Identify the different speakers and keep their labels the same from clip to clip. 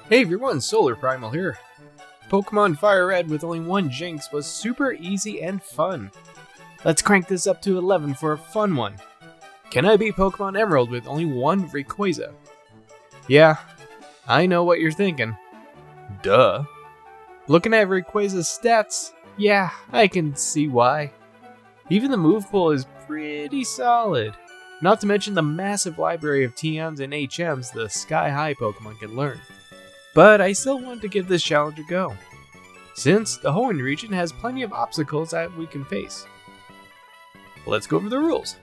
Speaker 1: Hey everyone, SolarPrimal here. Pokemon Fire Red with only one Jinx was super easy and fun. Let's crank this up to 11 for a fun one. Can I beat Pokemon Emerald with only one Rayquaza? Yeah, I know what you're thinking. Duh. Looking at Rayquaza's stats, yeah, I can see why. Even the move pool is pretty solid. Not to mention the massive library of TMs and HMs the sky-high Pokemon can learn. But I still want to give this challenge a go, since the Hoenn region has plenty of obstacles that we can face. Let's go over the rules.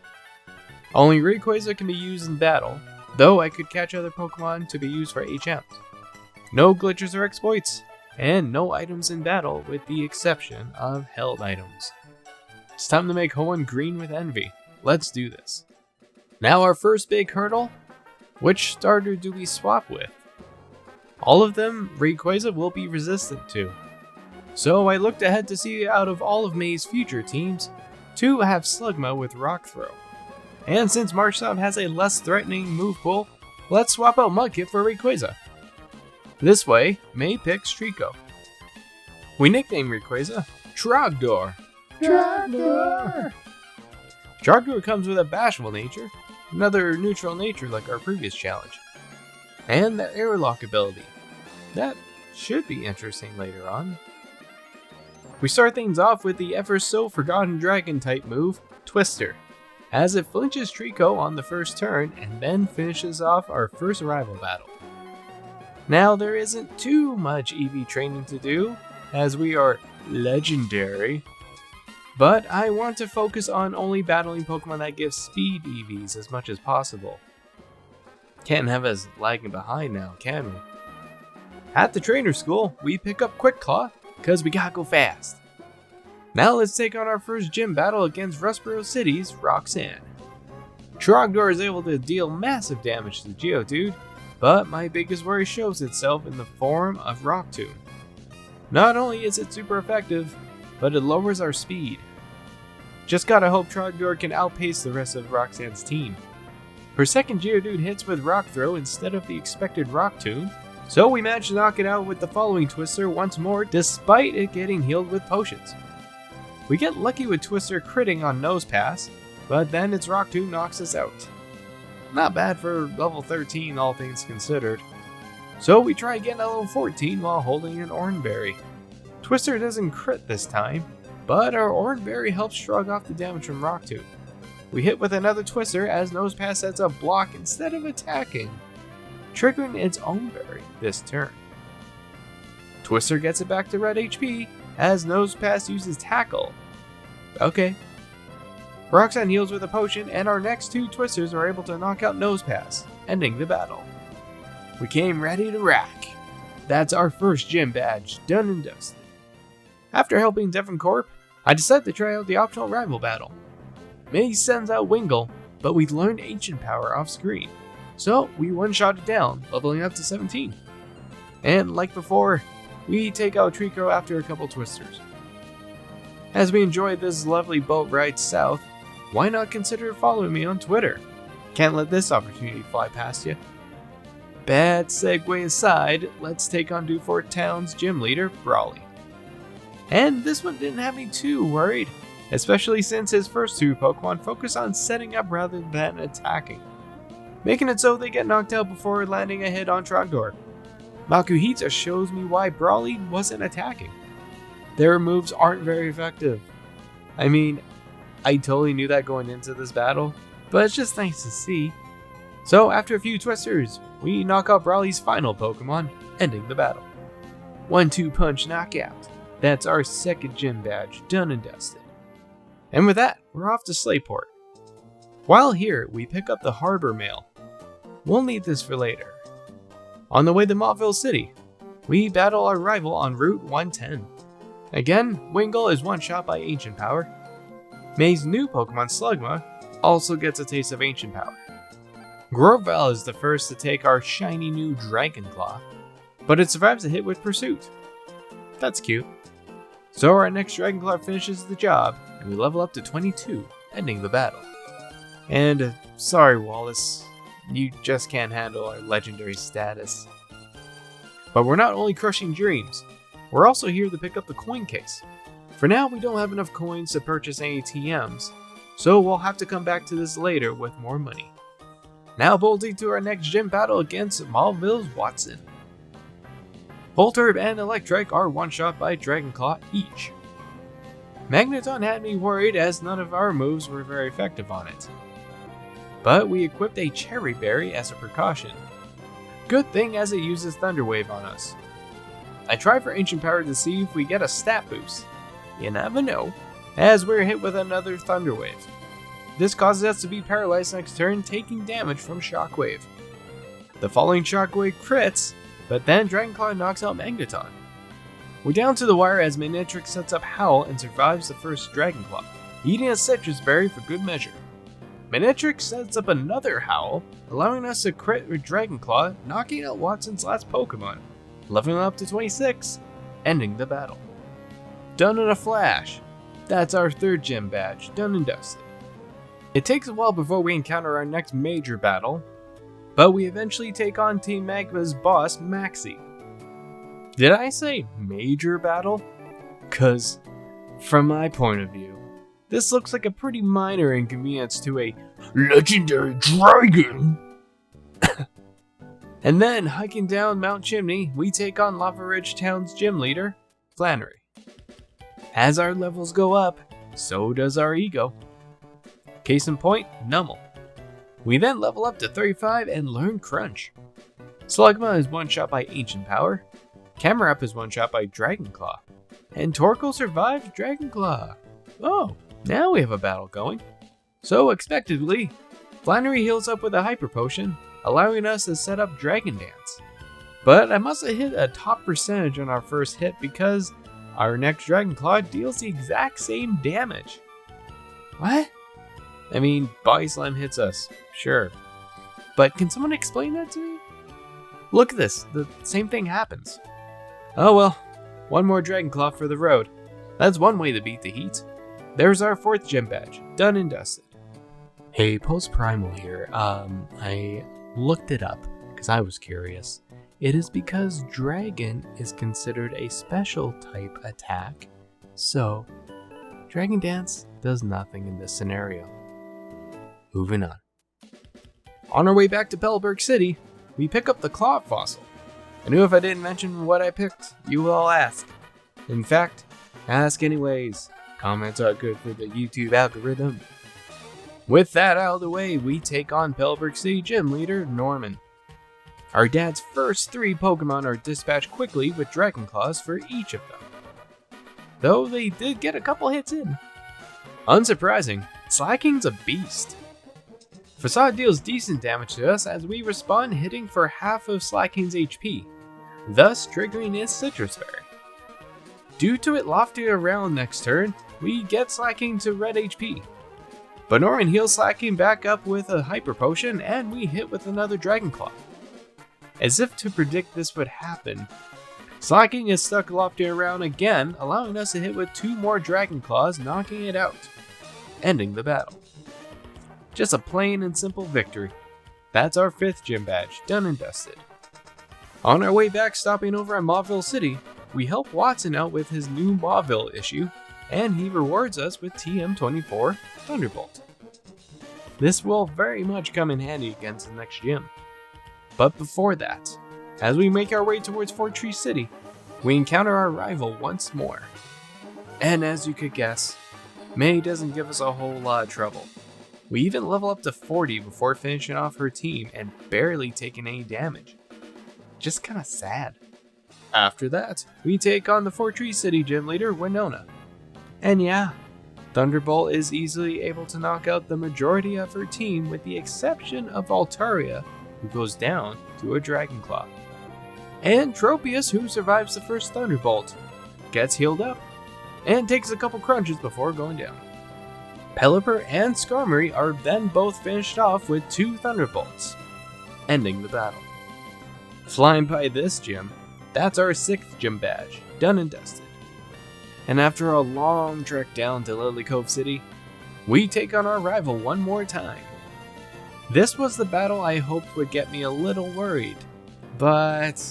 Speaker 1: Only Rayquaza can be used in battle, though I could catch other Pokemon to be used for HMs. No glitches or exploits, and no items in battle with the exception of held items. It's time to make Hoenn green with envy. Let's do this. Now our first big hurdle, which starter do we swap with? All of them Rayquaza will be resistant to. So I looked ahead to see out of all of May's future teams, two have Slugma with Rock Throw. And since Marshtomp has a less threatening move pool, let's swap out Mudkip for Rayquaza. This way, May picks Trico. We nickname Rayquaza Trogdor. Trogdor! Trogdor comes with a bashful nature, another neutral nature like our previous challenge. And the airlock ability. That should be interesting later on. We start things off with the ever so forgotten dragon type move, Twister, as it flinches Trico on the first turn and then finishes off our first rival battle. Now there isn't too much EV training to do, as we are legendary, but I want to focus on only battling Pokemon that give speed EVs as much as possible. Can't have us lagging behind now, can we? At the trainer school, we pick up Quick Claw, cause we gotta go fast. Now let's take on our first gym battle against Rustboro City's Roxanne. Trogdor is able to deal massive damage to Geodude, but my biggest worry shows itself in the form of Rock Tomb. Not only is it super effective, but it lowers our speed. Just gotta hope Trogdor can outpace the rest of Roxanne's team. Her second Geodude hits with Rock Throw instead of the expected Rock Tomb, so we managed to knock it out with the following Twister once more despite it getting healed with potions. We get lucky with Twister critting on Nose Pass, but then its Rock Tomb knocks us out. Not bad for level 13 all things considered. So we try again at level 14 while holding an Oranberry. Twister doesn't crit this time, but our Oranberry helps shrug off the damage from Rock Tomb. We hit with another Twister as Nosepass sets up block instead of attacking, triggering its own berry this turn. Twister gets it back to red HP as Nosepass uses Tackle. Okay. Roxanne heals with a potion and our next two Twisters are able to knock out Nosepass, ending the battle. We came ready to rack. That's our first gym badge, done and dusted. After helping Corp, I decided to try out the optional rival battle. May sends out Wingull, but we learned Ancient Power off screen, so we one-shot it down, leveling up to 17. And like before, we take out Trico after a couple Twisters. As we enjoy this lovely boat ride south, why not consider following me on Twitter? Can't let this opportunity fly past you. Bad segue aside, let's take on Dewfort Town's gym leader, Brawly. And this one didn't have me too worried, especially since his first two Pokemon focus on setting up rather than attacking, making it so they get knocked out before landing a hit on Trogdor. Makuhita shows me why Brawly wasn't attacking. Their moves aren't very effective. I mean, I totally knew that going into this battle, but it's just nice to see. So after a few Twisters, we knock out Brawly's final Pokemon, ending the battle. 1-2 punch knockout. That's our second gym badge, done and dusted. And with that, we're off to Slayport. While here, we pick up the Harbor Mail. We'll need this for later. On the way to Mottville City, we battle our rival on Route 110. Again, Wingull is one-shot by Ancient Power. May's new Pokemon Slugma also gets a taste of Ancient Power. Grovyle is the first to take our shiny new Dragon Claw, but it survives a hit with Pursuit. That's cute. So our next Dragon Claw finishes the job, and we level up to 22, ending the battle. And sorry Wallace, you just can't handle our legendary status. But we're not only crushing dreams, we're also here to pick up the coin case. For now, we don't have enough coins to purchase any TMs, so we'll have to come back to this later with more money. Now bolting to our next gym battle against Maulville's Watson. Voltorb and Electric are one-shot by Dragonclaw each. Magneton had me worried as none of our moves were very effective on it. But we equipped a Cherry Berry as a precaution. Good thing as it uses Thunder Wave on us. I try for Ancient Power to see if we get a stat boost. You never know, as we're hit with another Thunder Wave. This causes us to be paralyzed next turn, taking damage from Shockwave. The following Shockwave crits, but then Dragonclaw knocks out Magneton. We're down to the wire as Manectric sets up Howl and survives the first Dragonclaw, eating a Citrus Berry for good measure. Manectric sets up another Howl, allowing us to crit with Dragonclaw, knocking out Watson's last Pokemon, leveling up to 26, ending the battle. Done in a flash. That's our third gym badge, done and dusted. It takes a while before we encounter our next major battle, but we eventually take on Team Magma's boss, Maxie. Did I say major battle? Cause, from my point of view, this looks like a pretty minor inconvenience to a legendary dragon. And then, hiking down Mount Chimney, we take on Lava Ridge Town's gym leader, Flannery. As our levels go up, so does our ego. Case in point, Nummel. We then level up to 35 and learn Crunch. Slugma is one-shot by Ancient Power, Camerupt is one-shot by Dragonclaw, and Torkoal survives Dragonclaw. Oh, now we have a battle going. So expectedly, Flannery heals up with a Hyper Potion, allowing us to set up Dragon Dance. But I must have hit a top percentage on our first hit because our next Dragonclaw deals the exact same damage. What? I mean, Body Slam hits us, sure. But can someone explain that to me? Look at this, the same thing happens. Oh well, one more Dragonclaw for the road. That's one way to beat the heat. There's our fourth gym badge, done and dusted. Hey, PostPrimal here. I looked it up because I was curious. It is because Dragon is considered a special type attack, so Dragon Dance does nothing in this scenario. Moving on. On our way back to Pelberg City, we pick up the Claw Fossil. I knew if I didn't mention what I picked, you will all ask. In fact, ask anyways. Comments are good for the YouTube algorithm. With that out of the way, we take on Pelberg City Gym Leader, Norman. Our dad's first 3 Pokemon are dispatched quickly with Dragonclaws for each of them. Though they did get a couple hits in. Unsurprising, Slaking's a beast. Facade deals decent damage to us as we respond hitting for half of Slaking's HP, thus triggering his Citrus Berry. Due to it lofting around next turn, we get Slaking to red HP. But Norman heals Slaking back up with a Hyper Potion and we hit with another Dragonclaw. As if to predict this would happen, Slaking is stuck lofting around again, allowing us to hit with 2 more Dragonclaws, knocking it out, ending the battle. Just a plain and simple victory. That's our 5th gym badge, done and dusted. On our way back, stopping over at Mauville City, we help Watson out with his new Mauville issue, and he rewards us with TM24 Thunderbolt. This will very much come in handy against the next gym. But before that, as we make our way towards Fortree City, we encounter our rival once more. And as you could guess, May doesn't give us a whole lot of trouble. We even level up to 40 before finishing off her team and barely taking any damage. Just kinda sad. After that, we take on the Fortree City gym leader, Winona. And yeah, Thunderbolt is easily able to knock out the majority of her team with the exception of Altaria, who goes down to a Dragonclaw. And Tropius, who survives the first Thunderbolt, gets healed up, and takes a couple crunches before going down. Pelipper and Skarmory are then both finished off with 2 Thunderbolts, ending the battle. Flying by this gym, that's our 6th gym badge, done and dusted. And after a long trek down to Lily Cove City, we take on our rival one more time. This was the battle I hoped would get me a little worried, but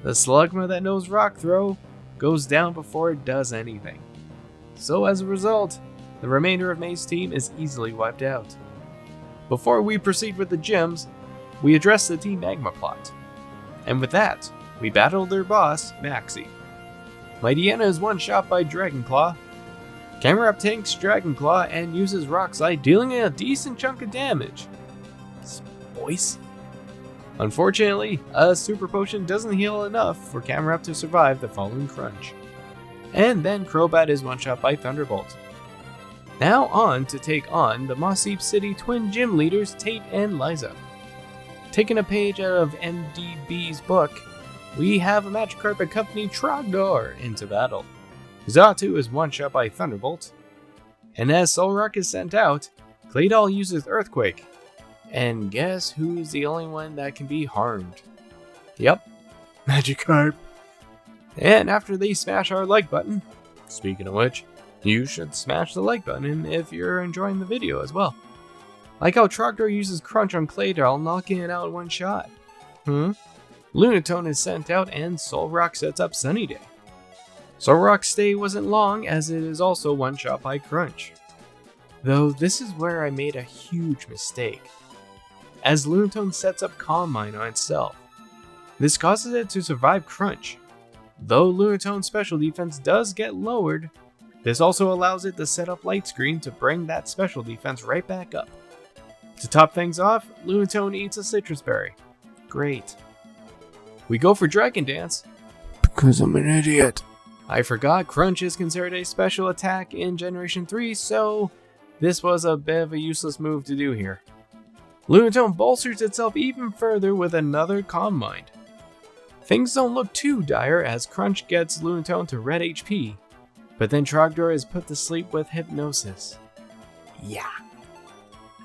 Speaker 1: The Slugma that knows Rock Throw goes down before it does anything. So as a result, the remainder of May's team is easily wiped out. Before we proceed with the gyms, we address the Team Magma plot. And with that, we battle their boss, Maxie. Mightyena is one shot by Dragonclaw. Camerupt tanks Dragonclaw and uses Rock Slide, dealing a decent chunk of damage. Boys. Unfortunately, a Super Potion doesn't heal enough for Camerupt to survive the following crunch. And then Crobat is one shot by Thunderbolt. Now on to take on the Mossdeep City twin gym leaders Tate and Liza. Taking a page out of MDB's book, we have a Magikarp Company Trogdor into battle. Xatu is one shot by Thunderbolt. And as Solrock is sent out, Claydol uses Earthquake. And guess who's the only one that can be harmed? Yep, Magikarp. And after they smash our like button, speaking of which, you should smash the like button if you're enjoying the video as well. Like how Trogdor uses Crunch on Claydol, knocking it out in one shot. Lunatone is sent out and Solrock sets up Sunny Day. Solrock's stay wasn't long as it is also one shot by Crunch. Though this is where I made a huge mistake, as Lunatone sets up Calm Mind on itself. This causes it to survive Crunch. Though Lunatone's special defense does get lowered, this also allows it to set up Light Screen to bring that special defense right back up. To top things off, Lunatone eats a Citrus Berry. Great. We go for Dragon Dance, because I'm an idiot. I forgot Crunch is considered a special attack in Generation 3, so this was a bit of a useless move to do here. Lunatone bolsters itself even further with another Calm Mind. Things don't look too dire as Crunch gets Lunatone to red HP, but then Trogdor is put to sleep with Hypnosis. Yeah.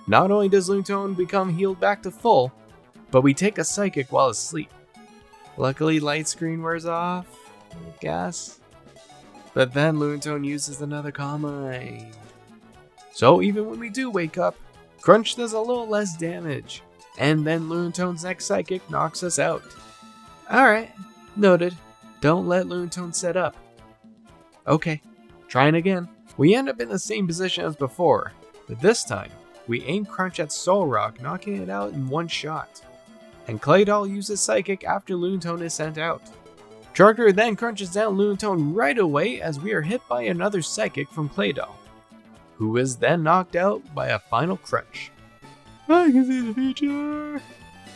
Speaker 1: Not only does Lunatone become healed back to full, but we take a Psychic while asleep. Luckily Light Screen wears off, I guess. But then Lunatone uses another Calm Mind. So even when we do wake up, Crunch does a little less damage, and then Lunatone's next Psychic knocks us out. Alright, noted. Don't let Lunatone set up. Okay, trying again. We end up in the same position as before, but this time, we aim Crunch at Solrock, knocking it out in one shot. And Claydol uses Psychic after Lunatone is sent out. Trogdor then crunches down Lunatone right away as we are hit by another Psychic from Claydol, who is then knocked out by a final Crunch. I can see the future!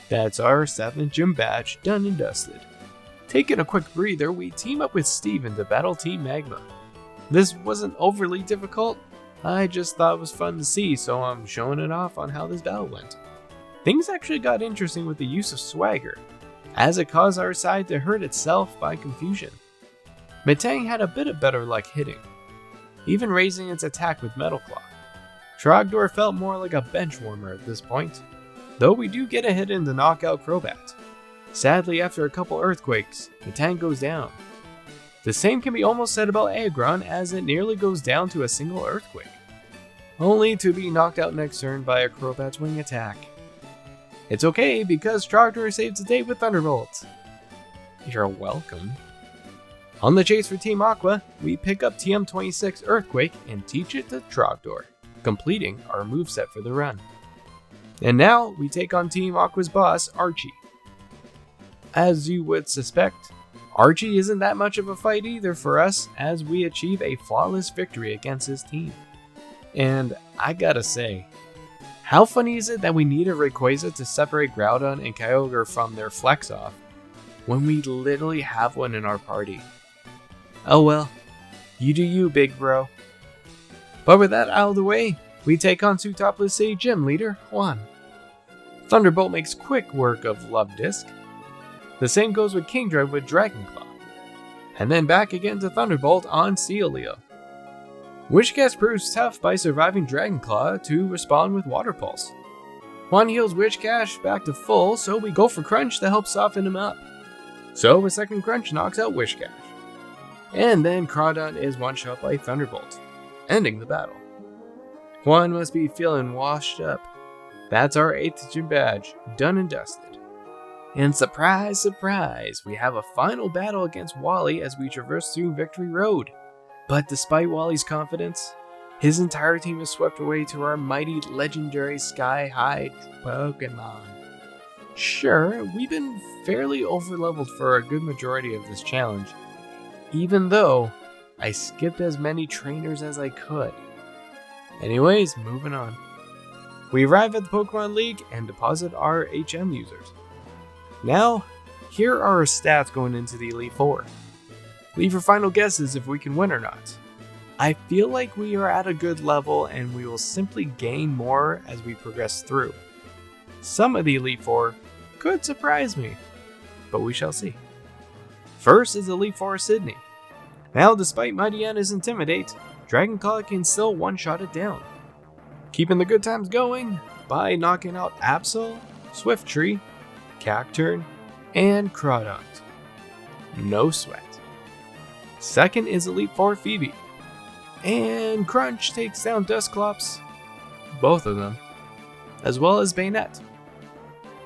Speaker 1: That's our 7th gym badge done and dusted. Taking a quick breather, we team up with Steven to battle Team Magma. This wasn't overly difficult, I just thought it was fun to see, so I'm showing it off on how this battle went. Things actually got interesting with the use of Swagger, as it caused our side to hurt itself by confusion. Metang had a bit of better luck hitting, even raising its attack with Metal Claw. Trogdor felt more like a bench warmer at this point, though we do get a hit in to knock out Crobat. Sadly, after a couple Earthquakes, Metang goes down. The same can be almost said about Aggron, as it nearly goes down to a single Earthquake, only to be knocked out next turn by a Crobat's wing attack. It's okay, because Trogdor saves the day with Thunderbolt. You're welcome. On the chase for Team Aqua, we pick up TM26 Earthquake and teach it to Trogdor, completing our moveset for the run. And now, we take on Team Aqua's boss, Archie. As you would suspect, Archie isn't that much of a fight either for us, as we achieve a flawless victory against his team. And I gotta say, how funny is it that we need a Rayquaza to separate Groudon and Kyogre from their Flex Off, when we literally have one in our party? Oh well, you do you, big bro. But with that out of the way, we take on Sootopolis City Gym Leader, Juan. Thunderbolt makes quick work of Love Disc. The same goes with Kingdra with Dragonclaw. And then back again to Thunderbolt on Sealeo. Wishcast proves tough by surviving Dragonclaw to respond with Water Pulse. Juan heals Wishcash back to full, so we go for Crunch to help soften him up. So a second Crunch knocks out Wishcash. And then Crawdon is one-shot by Thunderbolt, ending the battle. Juan must be feeling washed up. That's our 8th gym badge, done and dusted. And surprise, surprise, we have a final battle against Wally as we traverse through Victory Road. But despite Wally's confidence, his entire team is swept away to our mighty legendary sky-high Pokemon. Sure, we've been fairly overleveled for a good majority of this challenge, even though I skipped as many trainers as I could. Anyways, moving on. We arrive at the Pokemon League and deposit our HM users. Now, here are our stats going into the Elite Four. Leave your final guesses if we can win or not. I feel like we are at a good level and we will simply gain more as we progress through. Some of the Elite Four could surprise me, but we shall see. First is Elite Four Sydney. Now, despite Mighty Anna's Intimidate, Dragonclaw can still one-shot it down, keeping the good times going by knocking out Absol, Swifttree, Cacturn, and Crawdont. No sweat. Second is Elite Four Phoebe, and Crunch takes down Dusclops, both of them, as well as Bayonet.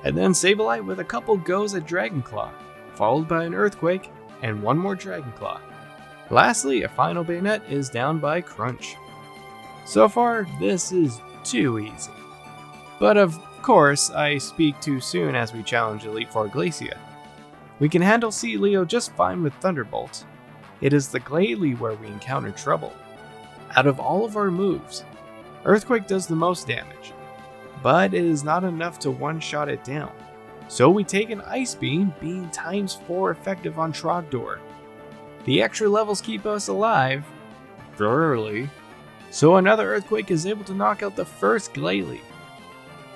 Speaker 1: And then Sableye with a couple goes at Dragonclaw, followed by an Earthquake and one more Dragonclaw. Lastly, a final Bayonet is down by Crunch. So far, this is too easy. But of course, I speak too soon as we challenge Elite Four Glacia. We can handle Sea Leo just fine with Thunderbolt. It is the Glalie where we encounter trouble. Out of all of our moves, Earthquake does the most damage, but it is not enough to one-shot it down. So we take an Ice Beam, being ×4 effective on Trogdor. The extra levels keep us alive, early, so another Earthquake is able to knock out the first Glalie.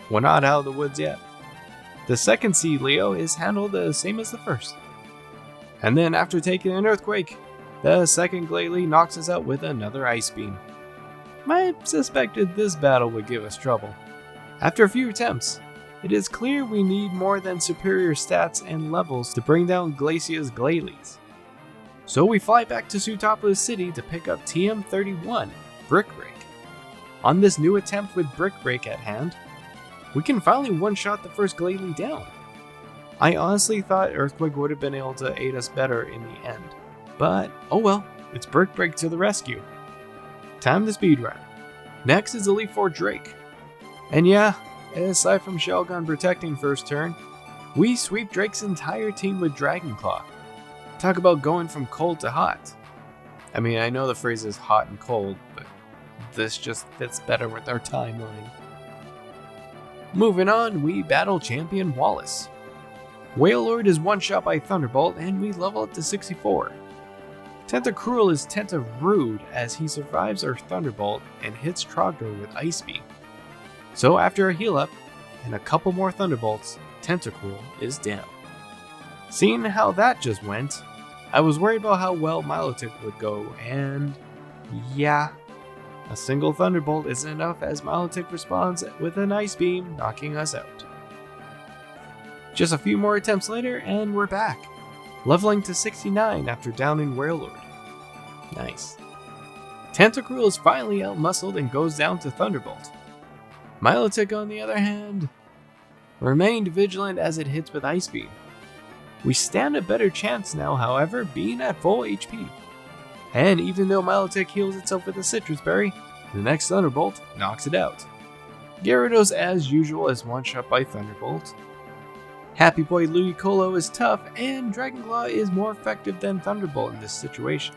Speaker 1: We're not out of the woods yet. The second Sea Leo is handled the same as the first. And then after taking an Earthquake, the second Glalie knocks us out with another Ice Beam. I suspected this battle would give us trouble. After a few attempts, it is clear we need more than superior stats and levels to bring down Glacia's Glalies. So we fly back to Sootopolis City to pick up TM31, Brick Break. On this new attempt with Brick Break at hand, we can finally one-shot the first Glalie down. I honestly thought Earthquake would have been able to aid us better in the end, but oh well, it's Brick Break to the rescue. Time to speedrun. Next is Elite Four Drake. And yeah, aside from Shelgon protecting first turn, we sweep Drake's entire team with Dragonclaw. Talk about going from cold to hot. I mean, I know the phrase is hot and cold, but this just fits better with our timeline. Moving on, we battle Champion Wallace. Wailord is one-shot by Thunderbolt and we level up to 64. Tentacruel is Tentarude as he survives our Thunderbolt and hits Trogdor with Ice Beam. So after a heal up and a couple more Thunderbolts, Tentacruel is down. Seeing how that just went, I was worried about how well Milotic would go, and yeah, a single Thunderbolt isn't enough as Milotic responds with an Ice Beam, knocking us out. Just a few more attempts later and we're back, leveling to 69 after downing Wailord. Nice. Tentacruel is finally outmuscled and goes down to Thunderbolt. Milotic, on the other hand, remained vigilant as it hits with Ice Beam. We stand a better chance now, however, being at full HP. And even though Milotic heals itself with a Citrus Berry, the next Thunderbolt knocks it out. Gyarados, as usual, is one-shot by Thunderbolt. Happy Boy Ludicolo is tough, and Dragonclaw is more effective than Thunderbolt in this situation.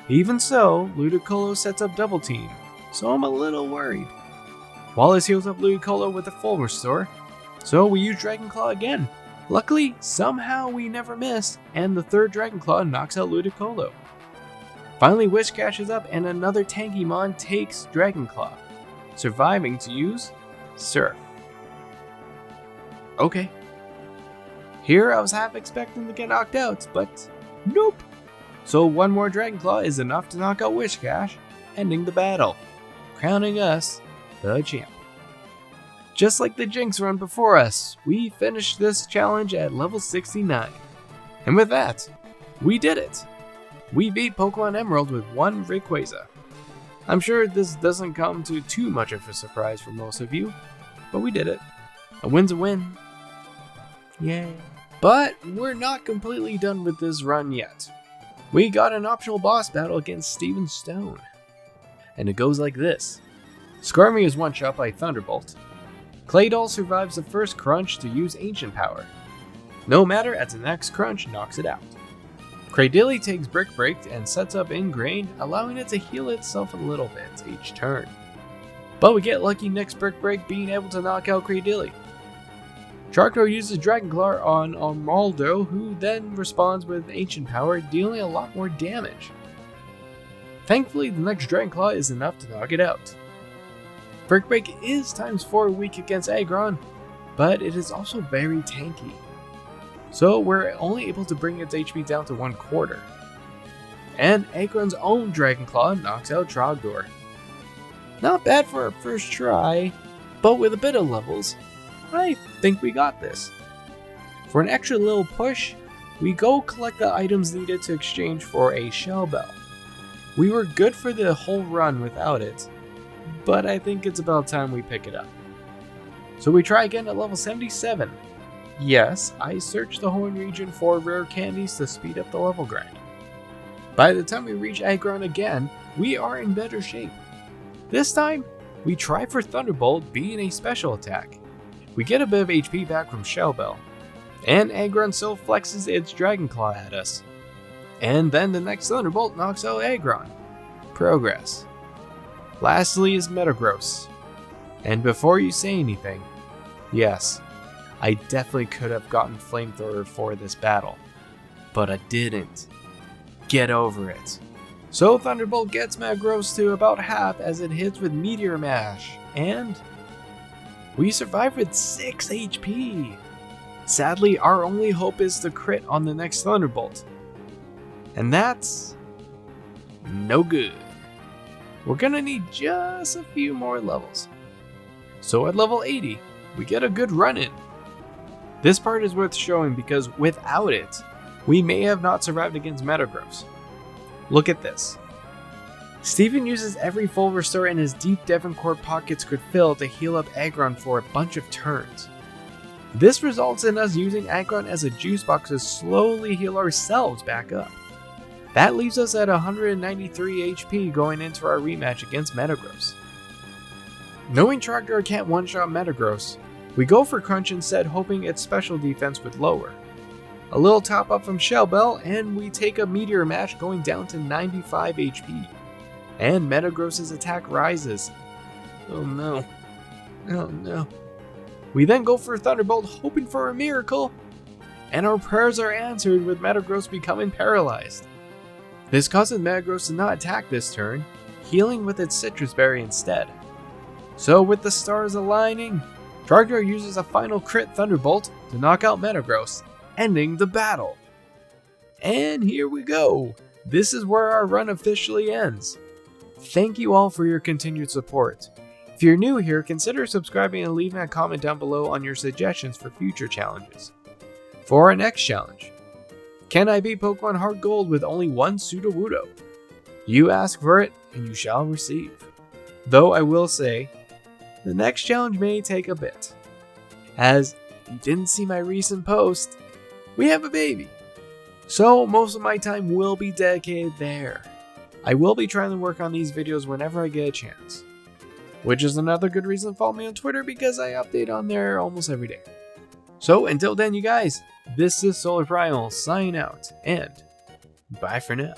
Speaker 1: Even so, Ludicolo sets up Double Team, so I'm a little worried. Wallace heals up Ludicolo with a full restore, so we use Dragonclaw again. Luckily, somehow we never miss, and the third Dragonclaw knocks out Ludicolo. Finally, Whiscash is up and another Tangymon takes Dragonclaw, surviving to use Surf. Okay. Here I was half expecting to get knocked out, but nope. So one more Dragonclaw is enough to knock out Whiscash, ending the battle, crowning us the champion. Just like the Jinx run before us, we finished this challenge at level 69. And with that, we did it! We beat Pokemon Emerald with ONE RAYQUAZA. I'm sure this doesn't come to too much of a surprise for most of you, but we did it. A win's a win. Yay. But we're not completely done with this run yet. We got an optional boss battle against Steven Stone. And it goes like this. Skarmy is one-shot by Thunderbolt. Claydol survives the first crunch to use ancient power. No matter at the next crunch knocks it out. Cradilly takes Brick Break and sets up Ingrained, allowing it to heal itself a little bit each turn. But we get lucky next Brick Break being able to knock out Cradilly. Sharkdo uses Dragon Claw on Armaldo, who then responds with Ancient Power, dealing a lot more damage. Thankfully, the next Dragon Claw is enough to knock it out. Brick Break is ×4 weak against Aggron, but it is also very tanky. So we're only able to bring its HP down to 1/4. And Aggron's own Dragon Claw knocks out Trogdor. Not bad for our first try, but with a bit of levels, I think we got this. For an extra little push, we go collect the items needed to exchange for a Shell Bell. We were good for the whole run without it, but I think it's about time we pick it up. So we try again at level 77. Yes, I searched the Horn region for rare candies to speed up the level grind. By the time we reach Aggron again, we are in better shape. This time, we try for Thunderbolt being a special attack. We get a bit of HP back from Shell Bell, and Aggron still flexes its Dragon Claw at us. And then the next Thunderbolt knocks out Aggron. Progress. Lastly is Metagross. And before you say anything, yes, I definitely could have gotten Flamethrower for this battle, but I didn't. Get over it. So Thunderbolt gets Metagross to about half as it hits with Meteor Mash, and we survive with 6 HP. Sadly, our only hope is to crit on the next Thunderbolt. And that's no good. We're gonna need just a few more levels. So at level 80, we get a good run in. This part is worth showing because without it, we may have not survived against Metagross. Look at this. Steven uses every full restore in his deep Devoncore pockets could fill to heal up Aggron for a bunch of turns. This results in us using Aggron as a juice box to slowly heal ourselves back up. That leaves us at 193 HP going into our rematch against Metagross. Knowing Trogdor can't one-shot Metagross, we go for Crunch instead, hoping its special defense would lower. A little top up from Shell Bell, and we take a Meteor Mash going down to 95 HP. And Metagross's attack rises. Oh no. Oh no. We then go for Thunderbolt, hoping for a miracle, and our prayers are answered with Metagross becoming paralyzed. This causes Metagross to not attack this turn, healing with its Citrus Berry instead. So with the stars aligning, Trogdor uses a final crit Thunderbolt to knock out Metagross, ending the battle. And here we go. This is where our run officially ends. Thank you all for your continued support. If you're new here, consider subscribing and leaving a comment down below on your suggestions for future challenges. For our next challenge, can I beat Pokemon Heart Gold with only one Sudowoodo? You ask for it, and you shall receive. Though I will say, the next challenge may take a bit. As, if you didn't see my recent post, we have a baby. So most of my time will be dedicated there. I will be trying to work on these videos whenever I get a chance. Which is another good reason to follow me on Twitter because I update on there almost every day. So until then you guys, this is SolarPrimal signing out, and bye for now.